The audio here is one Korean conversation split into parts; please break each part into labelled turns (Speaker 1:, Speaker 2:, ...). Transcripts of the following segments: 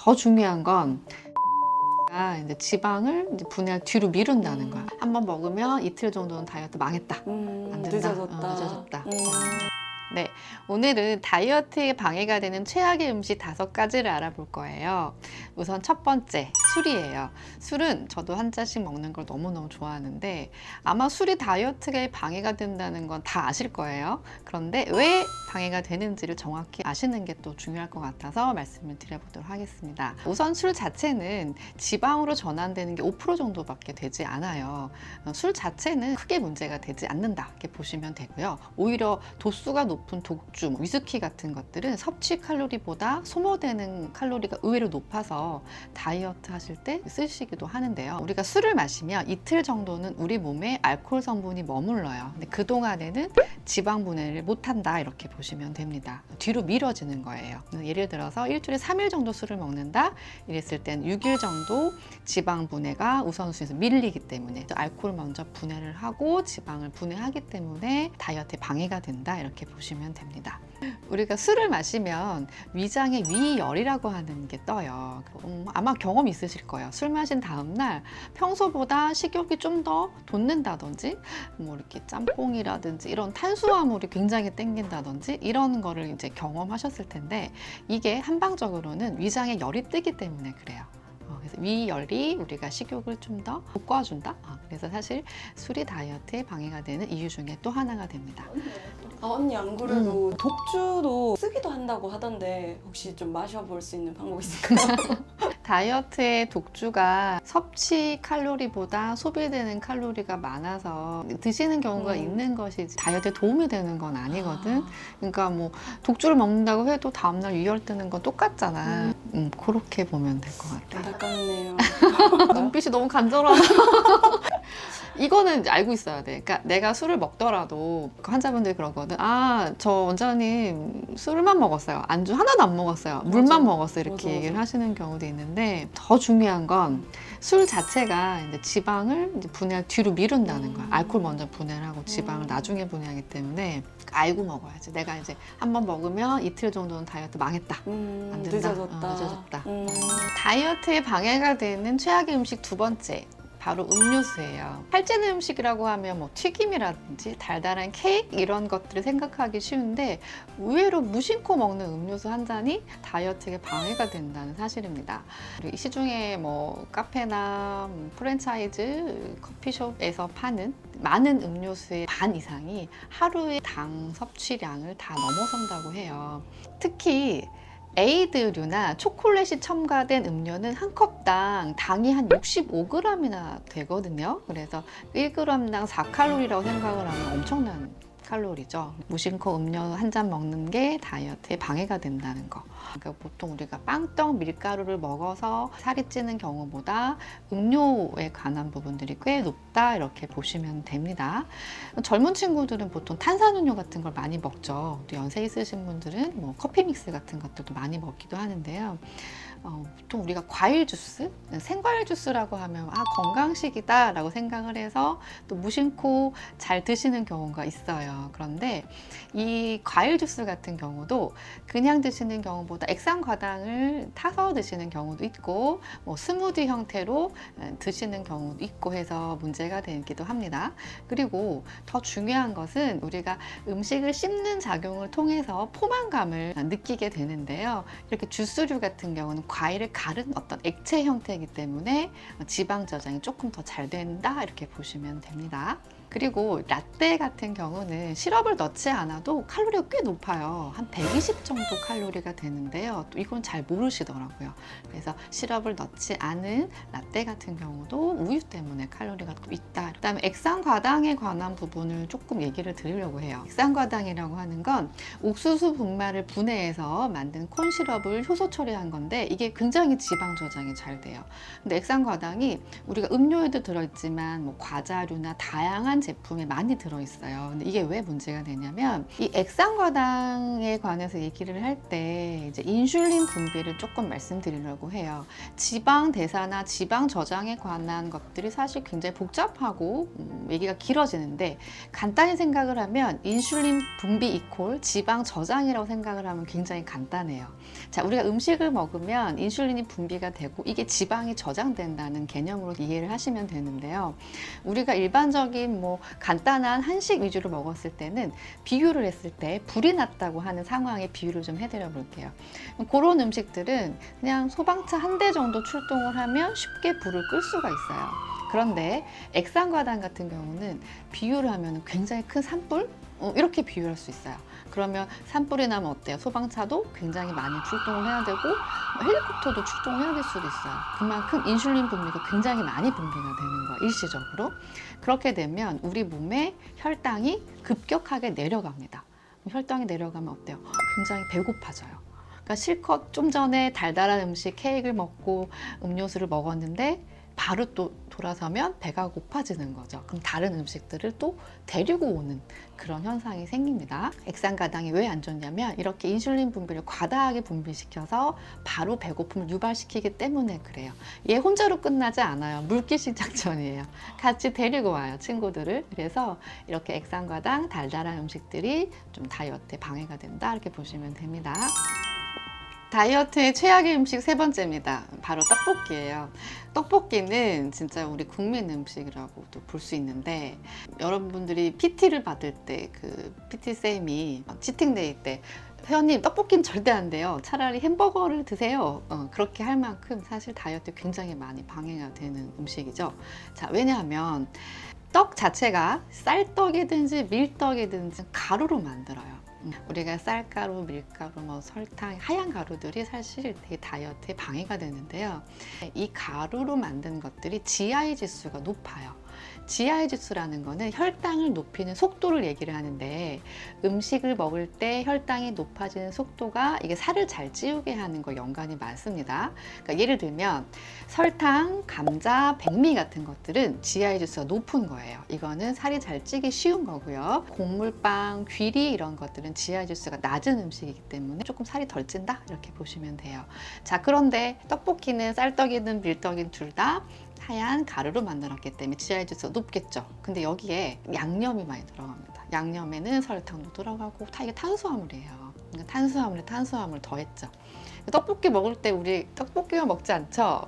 Speaker 1: 더 중요한 건 이제 지방을 이제 분해 뒤로 미룬다는 거야. 한번 먹으면 이틀 정도는 다이어트 망했다. 안 된다.
Speaker 2: 늦어졌다.
Speaker 1: 늦어졌다. 네, 오늘은 다이어트에 방해가 되는 최악의 음식 5가지를 알아볼 거예요. 우선 첫 번째, 술이에요. 술은 저도 한 잔씩 먹는 걸 너무너무 좋아하는데 아마 술이 다이어트에 방해가 된다는 건 다 아실 거예요. 그런데 왜 방해가 되는지를 정확히 아시는 게 또 중요할 것 같아서 말씀을 드려보도록 하겠습니다. 우선 술 자체는 지방으로 전환되는 게 5% 정도밖에 되지 않아요. 술 자체는 크게 문제가 되지 않는다 이렇게 보시면 되고요. 오히려 도수가 높은 독주, 위스키 같은 것들은 섭취 칼로리보다 소모되는 칼로리가 의외로 높아서 다이어트 하실 때 쓰시기도 하는데요. 우리가 술을 마시면 이틀 정도는 우리 몸에 알코올 성분이 머물러요. 근데 그동안에는 지방 분해를 못한다 이렇게 보시면 됩니다. 뒤로 미뤄지는 거예요. 예를 들어서 일주일에 3일 정도 술을 먹는다 이랬을 땐 6일 정도 지방 분해가 우선순위에서 밀리기 때문에 알코올 먼저 분해를 하고 지방을 분해하기 때문에 다이어트에 방해가 된다 이렇게 보시면 됩니다. 우리가 술을 마시면 위장에 위열이라고 하는 게 떠요. 아마 경험 있으실 거예요. 술 마신 다음날 평소보다 식욕이 좀 더 돋는다든지 뭐 이렇게 짬뽕이라든지 이런 탄수화물이 굉장히 땡긴다든지 이런 거를 이제 경험하셨을 텐데 이게 한방적으로는 위장에 열이 뜨기 때문에 그래요. 그래서 위열이 우리가 식욕을 좀 더 돋궈준다. 그래서 사실 술이 다이어트에 방해가 되는 이유 중에 또 하나가 됩니다.
Speaker 2: 언니 안 그래도 독주도 쓰기도 한다고 하던데 혹시 좀 마셔볼 수 있는 방법 있을까요?
Speaker 1: 다이어트의 독주가 섭취 칼로리보다 소비되는 칼로리가 많아서 드시는 경우가 있는 것이 다이어트에 도움이 되는 건 아니거든. 그러니까 뭐 독주를 먹는다고 해도 다음날 위열 뜨는 건 똑같잖아. 그렇게 보면 될 것 같아.
Speaker 2: 안타깝네요.
Speaker 1: 눈빛이 너무 간절하다. 이거는 알고 있어야 돼. 그러니까 내가 술을 먹더라도 환자분들이 그러거든. 아, 저 원장님 술만 먹었어요. 안주 하나도 안 먹었어요. 물만 먹었어요. 이렇게
Speaker 2: 맞아.
Speaker 1: 얘기를 하시는 경우도 있는데 더 중요한 건 술 자체가 이제 지방을 이제 분해 뒤로 미룬다는 거야. 알코올 먼저 분해를 하고 지방을 나중에 분해하기 때문에 알고 먹어야지. 내가 이제 한번 먹으면 이틀 정도는 다이어트 망했다. 안 된다.
Speaker 2: 늦어졌다.
Speaker 1: 늦어졌다. 다이어트에 방해가 되는 최악의 음식 2번째. 바로 음료수예요. 살찌는 음식이라고 하면 뭐 튀김이라든지 달달한 케이크 이런 것들을 생각하기 쉬운데 의외로 무심코 먹는 음료수 한 잔이 다이어트에 방해가 된다는 사실입니다. 그리고 시중에 뭐 카페나 프랜차이즈 커피숍에서 파는 많은 음료수의 반 이상이 하루의 당 섭취량을 다 넘어선다고 해요. 특히 에이드류나 초콜릿이 첨가된 음료는 한 컵당 당이 한 65g이나 되거든요. 그래서 1g당 4칼로리라고 생각을 하면 엄청난 칼로리죠. 무심코 음료 한 잔 먹는 게 다이어트에 방해가 된다는 거. 그러니까 보통 우리가 빵떡 밀가루를 먹어서 살이 찌는 경우보다 음료에 관한 부분들이 꽤 높다 이렇게 보시면 됩니다. 젊은 친구들은 보통 탄산음료 같은 걸 많이 먹죠. 또 연세 있으신 분들은 뭐 커피 믹스 같은 것들도 많이 먹기도 하는데요. 보통 우리가 과일 주스, 생과일 주스라고 하면 건강식이다 라고 생각을 해서 또 무심코 잘 드시는 경우가 있어요. 그런데 이 과일 주스 같은 경우도 그냥 드시는 경우보다 액상과당을 타서 드시는 경우도 있고 뭐 스무디 형태로 드시는 경우도 있고 해서 문제가 되기도 합니다. 그리고 더 중요한 것은 우리가 음식을 씹는 작용을 통해서 포만감을 느끼게 되는데요. 이렇게 주스류 같은 경우는 과일을 가른 어떤 액체 형태이기 때문에 지방 저장이 조금 더 잘 된다 이렇게 보시면 됩니다. 그리고 라떼 같은 경우는 시럽을 넣지 않아도 칼로리가 꽤 높아요. 한 120 정도 칼로리가 되는데요. 또 이건 잘 모르시더라고요. 그래서 시럽을 넣지 않은 라떼 같은 경우도 우유 때문에 칼로리가 또 있다. 그다음에 액상과당에 관한 부분을 조금 얘기를 드리려고 해요. 액상과당이라고 하는 건 옥수수 분말을 분해해서 만든 콘 시럽을 효소 처리한 건데 이게 굉장히 지방 저장이 잘 돼요. 근데 액상과당이 우리가 음료에도 들어있지만 뭐 과자류나 다양한 제품에 많이 들어있어요. 근데 이게 왜 문제가 되냐면 이 액상과당에 관해서 얘기를 할 때 이제 인슐린 분비를 조금 말씀드리려고 해요. 지방 대사나 지방 저장에 관한 것들이 사실 굉장히 복잡하고 얘기가 길어지는데 간단히 생각을 하면 인슐린 분비 이퀄 지방 저장이라고 생각을 하면 굉장히 간단해요. 자, 우리가 음식을 먹으면 인슐린이 분비가 되고 이게 지방이 저장된다는 개념으로 이해를 하시면 되는데요. 우리가 일반적인 뭐 간단한 한식 위주로 먹었을 때는 비교를 했을 때 불이 났다고 하는 상황에 비유를 좀 해드려 볼게요. 그런 음식들은 그냥 소방차 한 대 정도 출동을 하면 쉽게 불을 끌 수가 있어요. 그런데 액상과당 같은 경우는 비유를 하면 굉장히 큰 산불? 이렇게 비유할 수 있어요. 그러면 산불이 나면 어때요? 소방차도 굉장히 많이 출동을 해야 되고 헬리콥터도 출동해야 될 수도 있어요. 그만큼 인슐린 분비가 굉장히 많이 분비가 되는 거예요. 일시적으로. 그렇게 되면 우리 몸의 혈당이 급격하게 내려갑니다. 혈당이 내려가면 어때요? 굉장히 배고파져요. 그러니까 실컷 좀 전에 달달한 음식 케이크를 먹고 음료수를 먹었는데 바로 또 돌아서면 배가 고파지는 거죠. 그럼 다른 음식들을 또 데리고 오는 그런 현상이 생깁니다. 액상과당이 왜 안 좋냐면 이렇게 인슐린 분비를 과다하게 분비시켜서 바로 배고픔을 유발시키기 때문에 그래요. 얘 혼자로 끝나지 않아요. 물귀신 작전이에요. 같이 데리고 와요, 친구들을. 그래서 이렇게 액상과당, 달달한 음식들이 좀 다이어트에 방해가 된다, 이렇게 보시면 됩니다. 다이어트의 최악의 음식 세 번째입니다. 바로 떡볶이예요. 떡볶이는 진짜 우리 국민 음식이라고도 볼 수 있는데 여러분들이 PT를 받을 때 그 PT 쌤이 치팅데이 때 회원님 떡볶이는 절대 안 돼요. 차라리 햄버거를 드세요. 그렇게 할 만큼 사실 다이어트에 굉장히 많이 방해가 되는 음식이죠. 자, 왜냐하면 떡 자체가 쌀떡이든지 밀떡이든지 가루로 만들어요. 우리가 쌀가루, 밀가루, 뭐 설탕, 하얀 가루들이 사실 되게 다이어트에 방해가 되는데요. 이 가루로 만든 것들이 GI 지수가 높아요. GI 지수라는 거는 혈당을 높이는 속도를 얘기를 하는데 음식을 먹을 때 혈당이 높아지는 속도가 이게 살을 잘 찌우게 하는 거 연관이 많습니다. 그러니까 예를 들면 설탕, 감자, 백미 같은 것들은 GI 지수가 높은 거예요. 이거는 살이 잘 찌기 쉬운 거고요. 곡물빵, 귀리 이런 것들은 GI 지수가 낮은 음식이기 때문에 조금 살이 덜 찐다 이렇게 보시면 돼요. 자, 그런데 떡볶이는 쌀떡이든 밀떡이든 둘 다 하얀 가루로 만들었기 때문에 GI 지수가 높겠죠. 근데 여기에 양념이 많이 들어갑니다. 양념에는 설탕도 들어가고 다 이게 탄수화물이에요. 그러니까 탄수화물에 탄수화물을 더했죠. 떡볶이 먹을 때 우리 떡볶이만 먹지 않죠?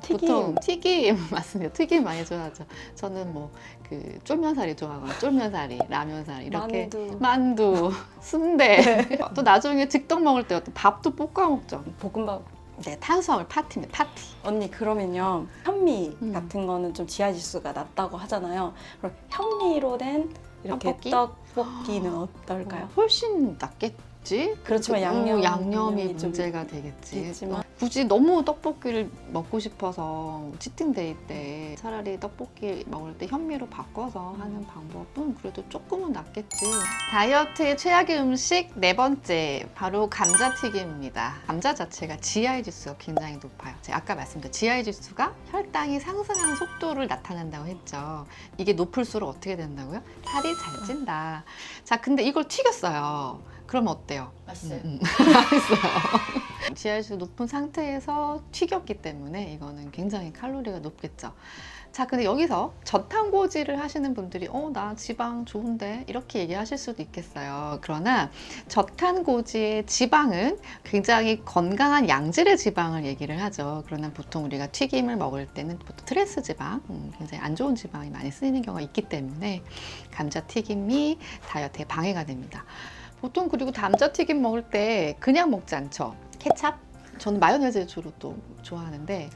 Speaker 2: 튀김.
Speaker 1: 보통 튀김 맞습니다. 튀김 많이 좋아하죠. 저는 뭐 그 쫄면사리 좋아하거나 쫄면사리, 라면사리 이렇게 만두, 순대. 또 나중에 즉석 먹을 때 밥도 볶아 먹죠.
Speaker 2: 볶음밥.
Speaker 1: 네, 탄수화물 파티입니다. 파티.
Speaker 2: 언니 그러면요 현미 같은 거는 좀 GI 지수가 낮다고 하잖아요. 그럼 현미로 된 이렇게
Speaker 1: 떡볶이?
Speaker 2: 떡볶이는 어떨까요?
Speaker 1: 훨씬 낫겠지?
Speaker 2: 그렇지만
Speaker 1: 양념이
Speaker 2: 양념이 좀
Speaker 1: 문제가 되겠지.
Speaker 2: 있지만.
Speaker 1: 굳이 너무 떡볶이를 먹고 싶어서 치팅데이 때 차라리 떡볶이 먹을 때 현미로 바꿔서 하는 방법은 그래도 조금은 낫겠지. 다이어트의 최악의 음식 네 번째, 바로 감자튀김입니다. 감자 자체가 GI 지수가 굉장히 높아요. 제가 아까 말씀드린 GI 지수가 혈당이 상승하는 속도를 나타낸다고 했죠. 이게 높을수록 어떻게 된다고요? 살이 잘 찐다. 자, 근데 이걸 튀겼어요. 그러면 어때요?
Speaker 2: 맛있어요.
Speaker 1: 맛있어요. GI 높은 상태에서 튀겼기 때문에 이거는 굉장히 칼로리가 높겠죠. 자, 근데 여기서 저탄고지를 하시는 분들이 나 지방 좋은데 이렇게 얘기하실 수도 있겠어요. 그러나 저탄고지의 지방은 굉장히 건강한 양질의 지방을 얘기를 하죠. 그러나 보통 우리가 튀김을 먹을 때는 보통 트랜스 지방, 굉장히 안 좋은 지방이 많이 쓰이는 경우가 있기 때문에 감자튀김이 다이어트에 방해가 됩니다. 보통 그리고 감자튀김 먹을 때 그냥 먹지 않죠. 케찹? 저는 마요네즈 주로 또 좋아하는데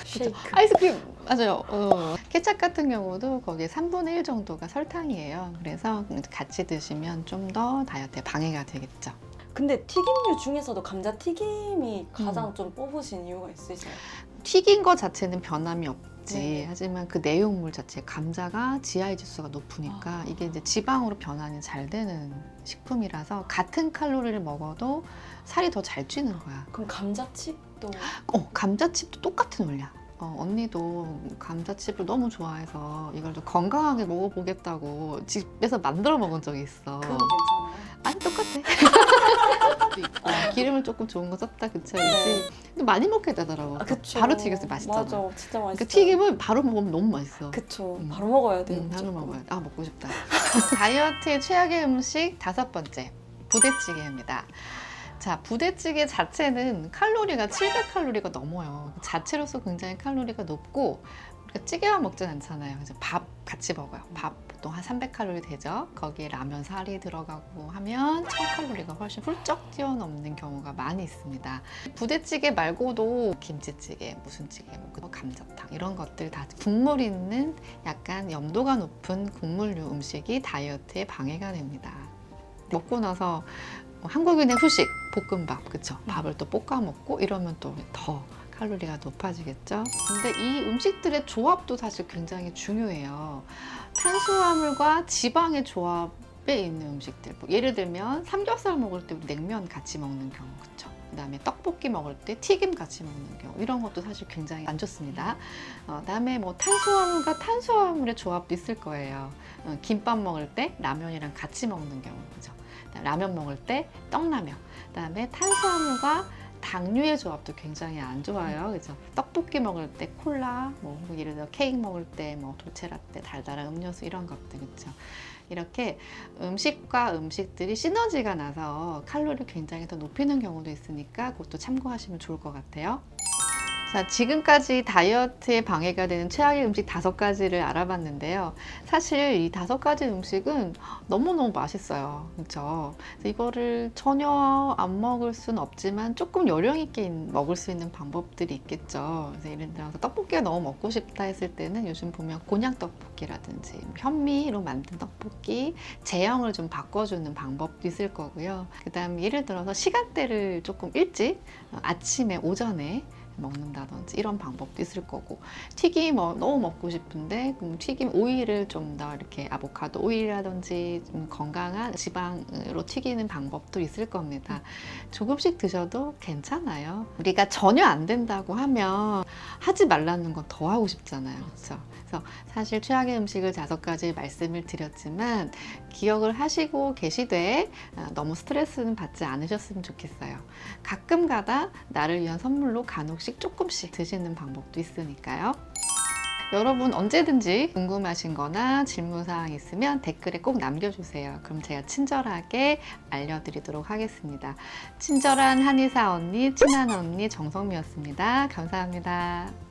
Speaker 2: 쉐이크.
Speaker 1: 아이스크림 맞아요. 케찹 같은 경우도 거기에 3분의 1 정도가 설탕이에요. 그래서 같이 드시면 좀 더 다이어트에 방해가 되겠죠.
Speaker 2: 근데 튀김류 중에서도 감자튀김이 가장 좀 뽑으신 이유가 있으세요?
Speaker 1: 튀긴 거 자체는 변함이 없지.
Speaker 2: 네.
Speaker 1: 하지만 그 내용물 자체 감자가 GI 지수가 높으니까 이게 이제 지방으로 변환이 잘 되는 식품이라서 같은 칼로리를 먹어도 살이 더 잘 찌는 거야.
Speaker 2: 그럼 감자칩도
Speaker 1: 감자칩도 똑같은 원리야. 언니도 감자칩을 너무 좋아해서 이걸 좀 건강하게 먹어보겠다고 집에서 만들어 먹은 적이 있어.
Speaker 2: 그건 괜찮아요.
Speaker 1: 아니 똑같아. 기름을 조금 좋은 거 썼다 그 차이지.
Speaker 2: 네.
Speaker 1: 근데 많이 먹게 되더라고.
Speaker 2: 그쵸.
Speaker 1: 바로 튀겼을 때 맛있잖아.
Speaker 2: 맞아, 진짜 맛있어.
Speaker 1: 그러니까 튀김은 바로 먹으면 너무 맛있어.
Speaker 2: 그쵸.
Speaker 1: 음.
Speaker 2: 바로 먹어야 돼요.
Speaker 1: 바로
Speaker 2: 무조건.
Speaker 1: 먹어야 돼. 아 먹고 싶다. 다이어트의 최악의 음식 5번째 부대찌개입니다. 자, 부대찌개 자체는 칼로리가 700칼로리가 넘어요. 자체로서 굉장히 칼로리가 높고 우리가 찌개만 먹진 않잖아요. 그래서 밥 같이 먹어요. 밥 보통 한 300칼로리 되죠. 거기에 라면 살이 들어가고 하면 1000칼로리가 훨씬 훌쩍 뛰어넘는 경우가 많이 있습니다. 부대찌개 말고도 김치찌개, 무슨 찌개, 뭐 감자탕 이런 것들 다 국물 있는 약간 염도가 높은 국물류 음식이 다이어트에 방해가 됩니다. 먹고 나서 한국인의 후식, 볶음밥, 그쵸? 밥을 또 볶아 먹고 이러면 또 더 칼로리가 높아지겠죠? 근데 이 음식들의 조합도 사실 굉장히 중요해요. 탄수화물과 지방의 조합에 있는 음식들. 뭐 예를 들면 삼겹살 먹을 때 우리 냉면 같이 먹는 경우, 그쵸? 그다음에 떡볶이 먹을 때 튀김 같이 먹는 경우 이런 것도 사실 굉장히 안 좋습니다. 그다음에 뭐 탄수화물과 탄수화물의 조합도 있을 거예요. 김밥 먹을 때 라면이랑 같이 먹는 경우, 그죠? 라면 먹을 때 떡라면. 그다음에 탄수화물과 당류의 조합도 굉장히 안 좋아요. 그죠? 떡볶이 먹을 때 콜라, 뭐 예를 들어 케이크 먹을 때 뭐 돌체라떼, 달달한 음료수 이런 것들, 그죠? 이렇게 음식과 음식들이 시너지가 나서 칼로리를 굉장히 더 높이는 경우도 있으니까 그것도 참고하시면 좋을 것 같아요. 자, 지금까지 다이어트에 방해가 되는 최악의 음식 5가지를 알아봤는데요. 사실 이 5가지 음식은 너무너무 맛있어요. 그렇죠? 이거를 전혀 안 먹을 수는 없지만 조금 요령 있게 먹을 수 있는 방법들이 있겠죠. 그래서 예를 들어서 떡볶이가 너무 먹고 싶다 했을 때는 요즘 보면 곤약 떡볶이라든지 현미로 만든 떡볶이, 제형을 좀 바꿔주는 방법도 있을 거고요. 그다음 예를 들어서 시간대를 조금 일찍 아침에 오전에 먹는다든지 이런 방법도 있을 거고, 튀김 너무 먹고 싶은데 그럼 튀김 오일을 좀 더 이렇게 아보카도 오일이라든지 좀 건강한 지방으로 튀기는 방법도 있을 겁니다. 조금씩 드셔도 괜찮아요. 우리가 전혀 안 된다고 하면 하지 말라는 건 더 하고 싶잖아요. 그렇죠? 그래서 사실 최악의 음식을 5가지 말씀을 드렸지만 기억을 하시고 계시되 너무 스트레스는 받지 않으셨으면 좋겠어요. 가끔 가다 나를 위한 선물로 간혹씩 조금씩 드시는 방법도 있으니까요. 여러분 언제든지 궁금하신 거나 질문사항 있으면 댓글에 꼭 남겨주세요. 그럼 제가 친절하게 알려드리도록 하겠습니다. 친절한 한의사 언니, 친한 언니 정성미였습니다. 감사합니다.